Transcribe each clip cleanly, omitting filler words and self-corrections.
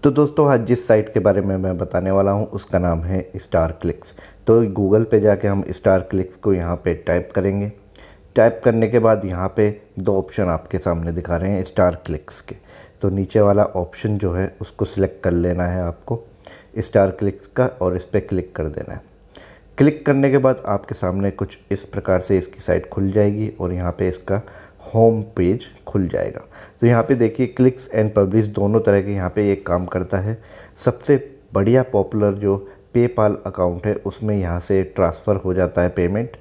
तो दोस्तों आज जिस साइट के बारे में मैं बताने वाला हूँ उसका नाम है स्टार क्लिक्स। तो गूगल पे जाके हम स्टार क्लिक्स को यहाँ पे टाइप करेंगे। टाइप करने के बाद यहाँ पे दो ऑप्शन आपके सामने दिखा रहे हैं स्टार क्लिक्स के। तो नीचे वाला ऑप्शन जो है उसको सिलेक्ट कर लेना है आपको, स्टार क्लिक्स का, और इस पर क्लिक कर देना है। क्लिक करने के बाद आपके सामने कुछ इस प्रकार से इसकी साइट खुल जाएगी और यहाँ पे इसका होम पेज खुल जाएगा। तो यहाँ पे देखिए क्लिक्स एंड पब्लिश दोनों तरह के यहाँ पे ये काम करता है। सबसे बढ़िया पॉपुलर जो पेपाल अकाउंट है उसमें यहाँ से ट्रांसफ़र हो जाता है पेमेंट,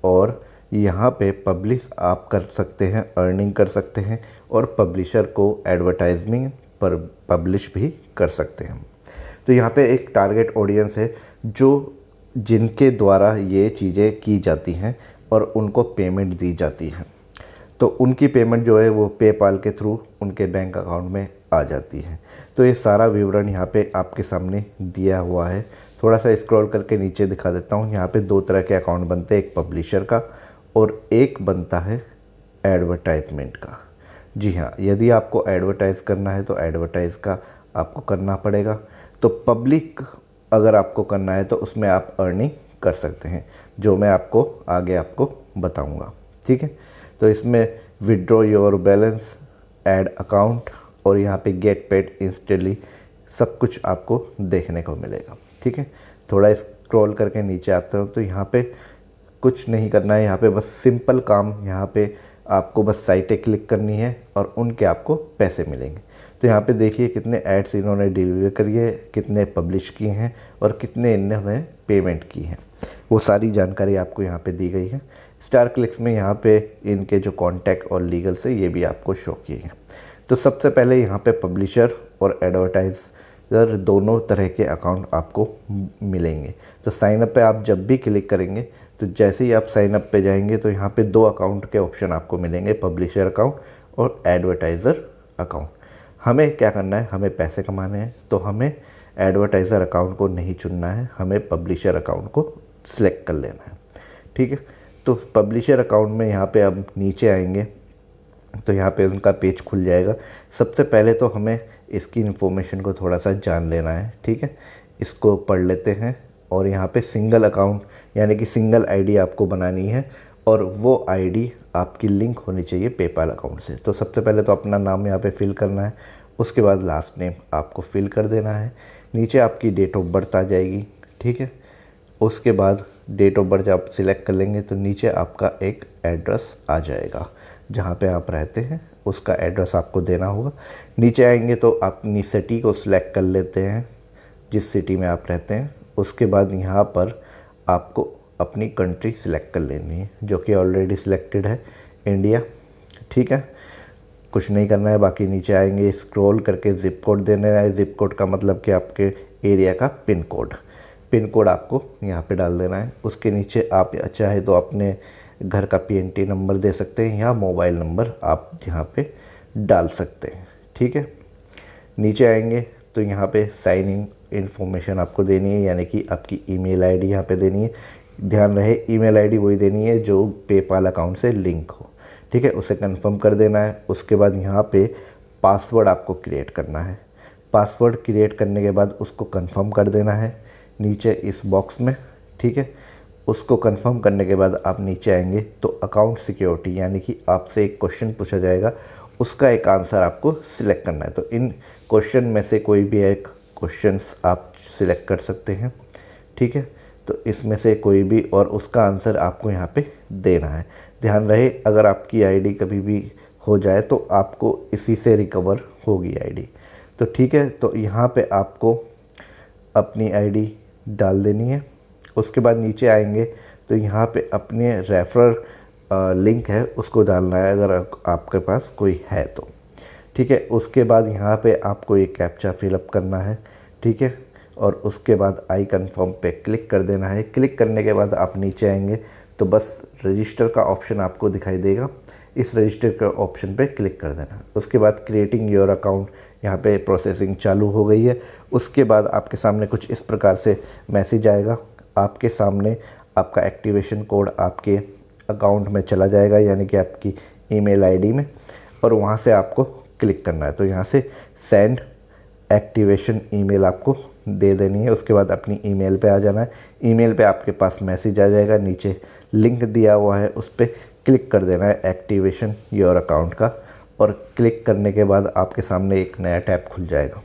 और यहाँ पे पब्लिश आप कर सकते हैं, अर्निंग कर सकते हैं, और पब्लिशर को एडवर्टाइजमेंट पर पब्लिश भी कर सकते हैं। तो यहाँ पे एक टारगेट ऑडियंस है जो जिनके द्वारा ये चीज़ें की जाती हैं और उनको पेमेंट दी जाती है। तो उनकी पेमेंट जो है वो पेपाल के थ्रू उनके बैंक अकाउंट में आ जाती है। तो ये सारा विवरण यहाँ पे आपके सामने दिया हुआ है। थोड़ा सा स्क्रॉल करके नीचे दिखा देता हूँ। यहाँ पे दो तरह के अकाउंट बनते हैं, एक पब्लिशर का और एक बनता है एडवर्टाइजमेंट का। जी हाँ, यदि आपको एडवर्टाइज़ करना है तो एडवर्टाइज़ का आपको करना पड़ेगा। तो पब्लिक अगर आपको करना है तो उसमें आप अर्निंग कर सकते हैं, जो मैं आपको आगे आपको बताऊंगा। ठीक है, तो इसमें withdraw your balance, add account और यहाँ पे गेट पेड इंस्टेंटली सब कुछ आपको देखने को मिलेगा। ठीक है, थोड़ा स्क्रॉल करके नीचे आते हो तो यहाँ पे कुछ नहीं करना है। यहाँ पे बस सिंपल काम, यहाँ पे आपको बस साइटें क्लिक करनी है और उनके आपको पैसे मिलेंगे। तो यहाँ पे देखिए कितने एड्स इन्होंने डिलीवर करी है, कितने पब्लिश किए हैं और कितने इन्होंने पेमेंट की है, वो सारी जानकारी आपको यहाँ पे दी गई है। स्टार क्लिक्स में यहाँ पे इनके जो कॉन्टैक्ट और लीगल से ये भी आपको शो किए हैं। तो सबसे पहले यहाँ पे पब्लिशर और एडवर्टाइज़र दोनों तरह के अकाउंट आपको मिलेंगे। तो साइनअप पे आप जब भी क्लिक करेंगे तो जैसे ही आप साइनअप पे जाएंगे तो यहाँ पे दो अकाउंट के ऑप्शन आपको मिलेंगे, पब्लिशर अकाउंट और एडवर्टाइज़र अकाउंट। हमें क्या करना है, हमें पैसे कमाने हैं, तो हमें एडवर्टाइज़र अकाउंट को नहीं चुनना है, हमें पब्लिशर अकाउंट को सिलेक्ट कर लेना है। ठीक है, तो पब्लिशर अकाउंट में यहाँ पे अब नीचे आएंगे तो यहाँ पे उनका पेज खुल जाएगा। सबसे पहले तो हमें इसकी इन्फॉर्मेशन को थोड़ा सा जान लेना है। ठीक है, इसको पढ़ लेते हैं। और यहाँ पे सिंगल अकाउंट यानी कि सिंगल आईडी आपको बनानी है और वो आईडी आपकी लिंक होनी चाहिए पेपाल अकाउंट से। तो सबसे पहले तो अपना नाम यहाँ पे फिल करना है, उसके बाद लास्ट नेम आपको फिल कर देना है। नीचे आपकी डेट ऑफ बर्थ आ जाएगी। ठीक है, उसके बाद डेट ऑफ बर्थ जब आप सिलेक्ट कर लेंगे तो नीचे आपका एक एड्रेस आ जाएगा, जहाँ पे आप रहते हैं उसका एड्रेस आपको देना होगा। नीचे आएंगे तो अपनी सिटी को सिलेक्ट कर लेते हैं, जिस सिटी में आप रहते हैं। उसके बाद यहाँ पर आपको अपनी कंट्री सिलेक्ट कर लेनी है, जो कि ऑलरेडी सिलेक्टेड है, इंडिया। ठीक है, कुछ नहीं करना है। बाकी नीचे आएंगे, स्क्रॉल करके ज़िप कोड देना है। ज़िप कोड का मतलब कि आपके एरिया का पिन कोड आपको यहाँ पे डाल देना है। उसके नीचे आप चाहे तो अपने घर का पीएनटी नंबर दे सकते हैं या मोबाइल नंबर आप यहाँ पे डाल सकते हैं। ठीक है, नीचे आएंगे तो यहाँ पे साइन इन इन्फॉर्मेशन आपको देनी है, यानी कि आपकी ईमेल आईडी यहाँ पे देनी है। ध्यान रहे ईमेल आईडी वही देनी है जो पेपाल अकाउंट से लिंक हो। ठीक है, उसे कंफर्म कर देना है। उसके बाद यहाँ पे पासवर्ड आपको क्रिएट करना है। पासवर्ड क्रिएट करने के बाद उसको कंफर्म कर देना है नीचे इस बॉक्स में। ठीक है, उसको कंफर्म करने के बाद आप नीचे आएंगे तो अकाउंट सिक्योरिटी यानी कि आपसे एक क्वेश्चन पूछा जाएगा, उसका एक आंसर आपको सिलेक्ट करना है। तो इन क्वेश्चन में से कोई भी एक क्वेश्चन आप सिलेक्ट कर सकते हैं। ठीक है, तो इसमें से कोई भी, और उसका आंसर आपको यहाँ पे देना है। ध्यान रहे अगर आपकी आईडी कभी भी हो जाए तो आपको इसी से रिकवर होगी आईडी। तो ठीक है, तो यहाँ पे आपको अपनी आईडी डाल देनी है। उसके बाद नीचे आएंगे तो यहाँ पे अपने रेफरल लिंक है उसको डालना है, अगर आपके पास कोई है तो। ठीक है, उसके बाद यहाँ पे आपको एक कैप्चा फिलअप करना है। ठीक है, और उसके बाद आई कंफर्म पे क्लिक कर देना है। क्लिक करने के बाद आप नीचे आएंगे तो बस रजिस्टर का ऑप्शन आपको दिखाई देगा, इस रजिस्टर के ऑप्शन पे क्लिक कर देना। उसके बाद क्रिएटिंग योर अकाउंट, यहाँ पे प्रोसेसिंग चालू हो गई है। उसके बाद आपके सामने कुछ इस प्रकार से मैसेज आएगा। आपके सामने आपका एक्टिवेशन कोड आपके अकाउंट में चला जाएगा, यानी कि आपकी ईमेल आईडी में, और वहाँ से आपको क्लिक करना है। तो यहाँ से सेंड एक्टिवेशन ईमेल आपको दे देनी है। उसके बाद अपनी ईमेल पे आ जाना है। ईमेल पे आपके पास मैसेज आ जाएगा, नीचे लिंक दिया हुआ है, उस पर क्लिक कर देना है एक्टिवेशन योर अकाउंट का। और क्लिक करने के बाद आपके सामने एक नया टैब खुल जाएगा।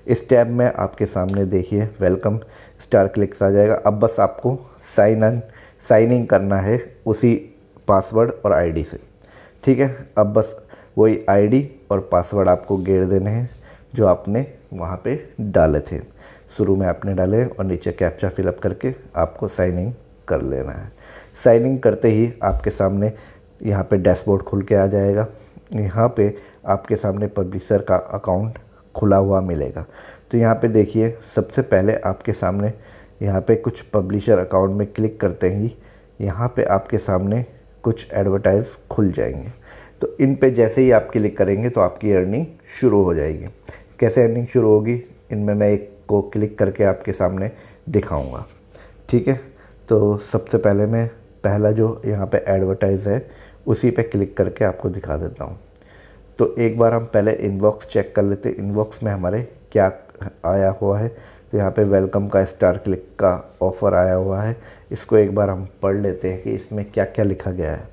इस टैब में आपके सामने देखिए वेलकम स्टार क्लिक्स आ जाएगा। अब बस आपको साइन इन करना है उसी पासवर्ड और आईडी से, ठीक है। अब बस वही आईडी और पासवर्ड आपको गेर देने हैं जो आपने वहाँ पे डाले थे, शुरू में आपने डाले, और नीचे कैप्चा फिलअप करके आपको साइन इन कर लेना है। साइन इन करते ही आपके सामने यहाँ पे डैशबोर्ड खुल के आ जाएगा। यहाँ पे आपके सामने पब्लिशर का अकाउंट खुला हुआ मिलेगा। तो यहाँ पे देखिए सबसे पहले आपके सामने यहाँ पे कुछ पब्लिशर अकाउंट में क्लिक करते ही यहाँ पे आपके सामने कुछ एडवर्टाइज खुल जाएंगे। तो इन पे जैसे ही आप क्लिक करेंगे तो आपकी अर्निंग शुरू हो जाएगी। कैसे अर्निंग शुरू होगी, इनमें मैं एक को क्लिक करके आपके सामने दिखाऊंगा, ठीक है। तो सबसे पहले मैं पहला जो यहाँ पे एडवर्टाइज है उसी पे क्लिक करके आपको दिखा देता हूँ। तो एक बार हम पहले इनबॉक्स चेक कर लेते हैं, इनबॉक्स में हमारे क्या आया हुआ है। तो यहाँ पे वेलकम का स्टार क्लिक का ऑफ़र आया हुआ है, इसको एक बार हम पढ़ लेते हैं कि इसमें क्या क्या लिखा गया है,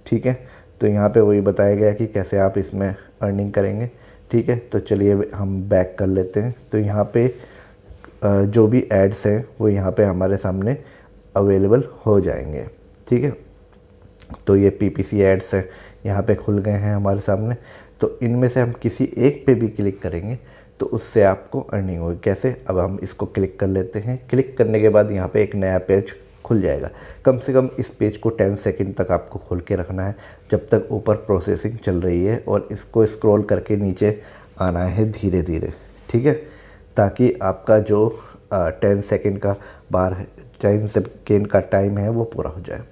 ठीक है। तो यहाँ पे वही बताया गया कि कैसे आप इसमें अर्निंग करेंगे, ठीक है। तो चलिए हम बैक कर लेते हैं। तो यहाँ पे जो भी एड्स हैं वो यहाँ पे हमारे सामने अवेलेबल हो जाएंगे, ठीक है। तो ये पीपीसी एड्स हैं, यहाँ पे खुल गए हैं हमारे सामने। तो इनमें से हम किसी एक पे भी क्लिक करेंगे तो उससे आपको अर्निंग होगी। कैसे, अब हम इसको क्लिक कर लेते हैं। क्लिक करने के बाद यहाँ पे एक नया पेज खुल जाएगा। कम से कम इस पेज को 10 सेकंड तक आपको खोल के रखना है, जब तक ऊपर प्रोसेसिंग चल रही है, और इसको स्क्रॉल करके नीचे आना है धीरे धीरे, ठीक है, ताकि आपका जो 10 सेकंड का 10 सेकंड का टाइम है वो पूरा हो जाए।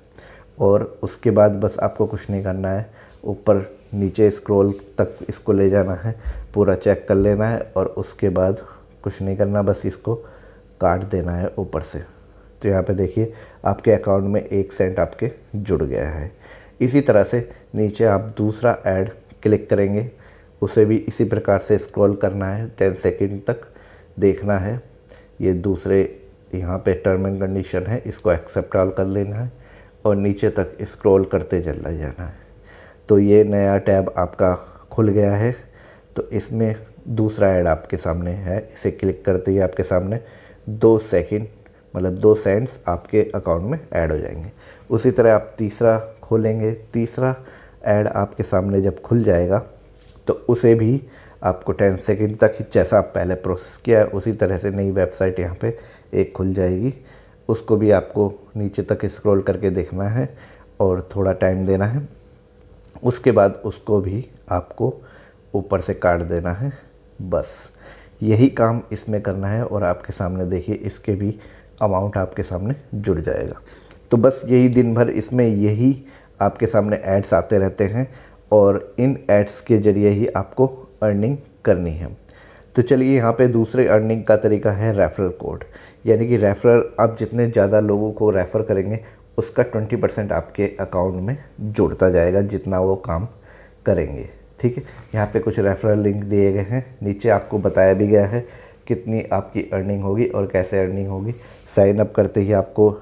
और उसके बाद बस आपको कुछ नहीं करना है, ऊपर नीचे स्क्रॉल तक इसको ले जाना है, पूरा चेक कर लेना है, और उसके बाद कुछ नहीं करना, बस इसको काट देना है ऊपर से। तो यहाँ पे देखिए आपके अकाउंट में 1 सेंट आपके जुड़ गया है। इसी तरह से नीचे आप दूसरा ऐड क्लिक करेंगे, उसे भी इसी प्रकार से स्क्रॉल करना है, 10 सेकंड तक देखना है। ये दूसरे यहाँ पे टर्म एंड कंडीशन है, इसको एक्सेप्ट ऑल कर लेना है और नीचे तक स्क्रॉल करते चला जाना है। तो ये नया टैब आपका खुल गया है। तो इसमें दूसरा ऐड आपके सामने है, इसे क्लिक करते ही आपके सामने 2 सेकंड मतलब 2 सेंट्स आपके अकाउंट में ऐड हो जाएंगे। उसी तरह आप तीसरा खोलेंगे, तीसरा ऐड आपके सामने जब खुल जाएगा तो उसे भी आपको 10 सेकंड तक ही, जैसा आप पहले प्रोसेस किया है उसी तरह से नई वेबसाइट यहाँ पे एक खुल जाएगी। उसको भी आपको नीचे तक स्क्रॉल करके देखना है और थोड़ा टाइम देना है। उसके बाद उसको भी आपको ऊपर से काट देना है। बस यही काम इसमें करना है और आपके सामने देखिए इसके भी अमाउंट आपके सामने जुड़ जाएगा। तो बस यही दिन भर इसमें यही आपके सामने एड्स आते रहते हैं और इन एड्स के ज़रिए ही आपको अर्निंग करनी है। तो चलिए यहाँ पे दूसरे अर्निंग का तरीका है रेफरल कोड, यानी कि रेफरल आप जितने ज़्यादा लोगों को रेफ़र करेंगे उसका 20% आपके अकाउंट में जुड़ता जाएगा जितना वो काम करेंगे, ठीक है। यहाँ पे कुछ रेफरल लिंक दिए गए हैं, नीचे आपको बताया भी गया है कितनी आपकी अर्निंग होगी और कैसे अर्निंग होगी। साइन अप करते ही आपको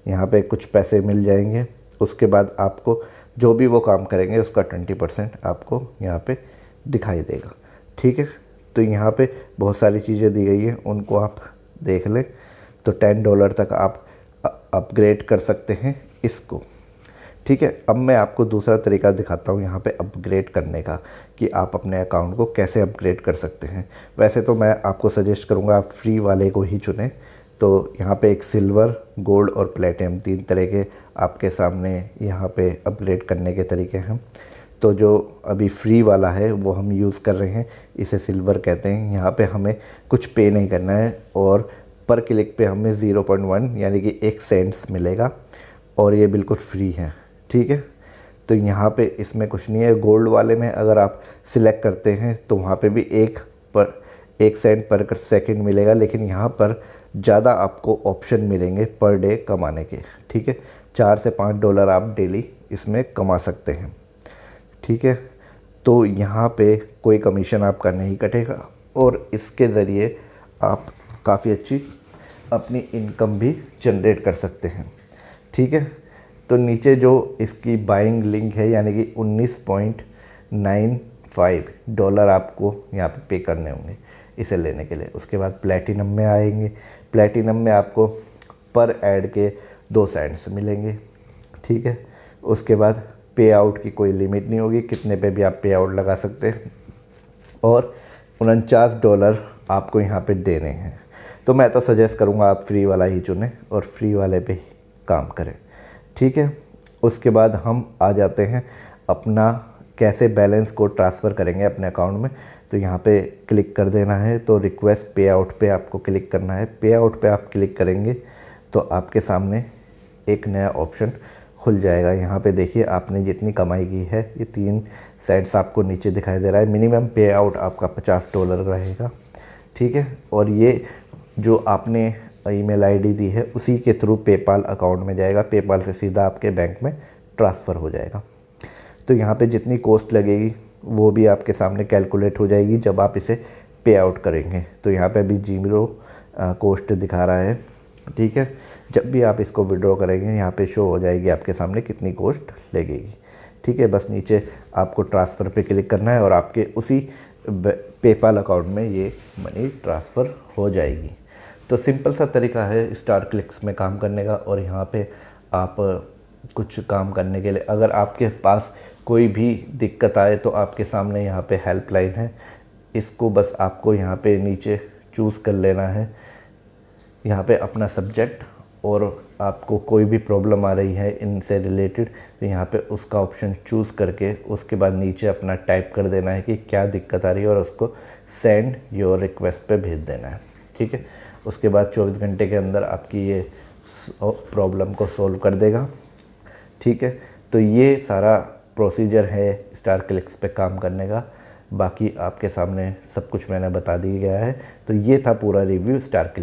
यहाँ पे कुछ पैसे मिल जाएंगे। उसके बाद आपको जो भी वो काम करेंगे उसका 20% आपको यहाँ पे दिखाई देगा, ठीक है। तो यहाँ पे बहुत सारी चीज़ें दी गई हैं, उनको आप देख लें। तो $10 तक आप अपग्रेड कर सकते हैं इसको, ठीक है। अब मैं आपको दूसरा तरीका दिखाता हूँ यहाँ पे अपग्रेड करने का, कि आप अपने अकाउंट को कैसे अपग्रेड कर सकते हैं। वैसे तो मैं आपको सजेस्ट करूँगा आप फ्री वाले को ही चुनें। तो यहाँ पे एक सिल्वर, गोल्ड और प्लेटिनम 3 तरह के आपके सामने यहाँ पे अपग्रेड करने के तरीके हैं। तो जो अभी फ्री वाला है वो हम यूज़ कर रहे हैं, इसे सिल्वर कहते हैं। यहाँ पे हमें कुछ पे नहीं करना है और पर क्लिक पे हमें 0.1 यानी कि 1 सेंट्स मिलेगा और ये बिल्कुल फ्री है, ठीक है। तो यहाँ पे इसमें कुछ नहीं है। गोल्ड वाले में अगर आप सिलेक्ट करते हैं तो वहाँ पे भी 1 सेंट पर सेकंड मिलेगा, लेकिन यहाँ पर ज़्यादा आपको ऑप्शन मिलेंगे पर डे कमाने के, ठीक है। $4 से $5 आप डेली इसमें कमा सकते हैं, ठीक है। तो यहाँ पे कोई कमीशन आपका नहीं कटेगा और इसके ज़रिए आप काफ़ी अच्छी अपनी इनकम भी जनरेट कर सकते हैं। ठीक है, तो नीचे जो इसकी बाइंग लिंक है यानी कि $19.95 आपको यहाँ पे करने होंगे इसे लेने के लिए। उसके बाद प्लेटिनम में आएंगे। प्लेटिनम में आपको पर ऐड के 2 सेंट्स मिलेंगे। ठीक है, उसके बाद पे आउट की कोई लिमिट नहीं होगी, कितने पे भी आप पे आउट लगा सकते हैं और $49 आपको यहाँ पे देने हैं। तो मैं तो सजेस्ट करूँगा आप फ्री वाला ही चुनें और फ्री वाले पे ही काम करें। ठीक है, उसके बाद हम आ जाते हैं अपना कैसे बैलेंस को ट्रांसफ़र करेंगे अपने अकाउंट में। तो यहाँ पे क्लिक कर देना है, तो रिक्वेस्ट पे आउट पे आपको क्लिक करना है। पे आउट पे आप क्लिक करेंगे तो आपके सामने एक नया ऑप्शन खुल जाएगा। यहाँ पे देखिए आपने जितनी कमाई की है ये 3 सेंट्स आपको नीचे दिखाई दे रहा है। मिनिमम पे आउट आपका $50 रहेगा। ठीक है, और ये जो आपने ईमेल आईडी दी है उसी के थ्रू पेपाल अकाउंट में जाएगा, पेपाल से सीधा आपके बैंक में ट्रांसफ़र हो जाएगा। तो यहाँ पे जितनी कॉस्ट लगेगी वो भी आपके सामने कैलकुलेट हो जाएगी जब आप इसे पे आउट करेंगे। तो यहाँ पे अभी 0 कॉस्ट दिखा रहा है। ठीक है, जब भी आप इसको विड्रॉ करेंगे यहाँ पे शो हो जाएगी आपके सामने कितनी कॉस्ट लगेगी। ठीक है, बस नीचे आपको ट्रांसफ़र पे क्लिक करना है और आपके उसी पेपाल अकाउंट में ये मनी ट्रांसफ़र हो जाएगी। तो सिंपल सा तरीका है स्टार क्लिक्स में काम करने का। और यहाँ पे आप कुछ काम करने के लिए अगर आपके पास कोई भी दिक्कत आए तो आपके सामने यहाँ पे हेल्पलाइन है, इसको बस आपको यहाँ पे नीचे चूज़ कर लेना है, यहाँ पे अपना सब्जेक्ट, और आपको कोई भी प्रॉब्लम आ रही है इनसे रिलेटेड तो यहाँ पे उसका ऑप्शन चूज़ करके उसके बाद नीचे अपना टाइप कर देना है कि क्या दिक्कत आ रही है और उसको सेंड योर रिक्वेस्ट पे भेज देना है। ठीक है, उसके बाद 24 घंटे के अंदर आपकी ये प्रॉब्लम को सॉल्व कर देगा। ठीक है, तो ये सारा प्रोसीजर है स्टार क्लिक्स पे काम करने का। बाकी आपके सामने सब कुछ मैंने बता दिया गया है। तो ये था पूरा रिव्यू स्टार क्लिक्स।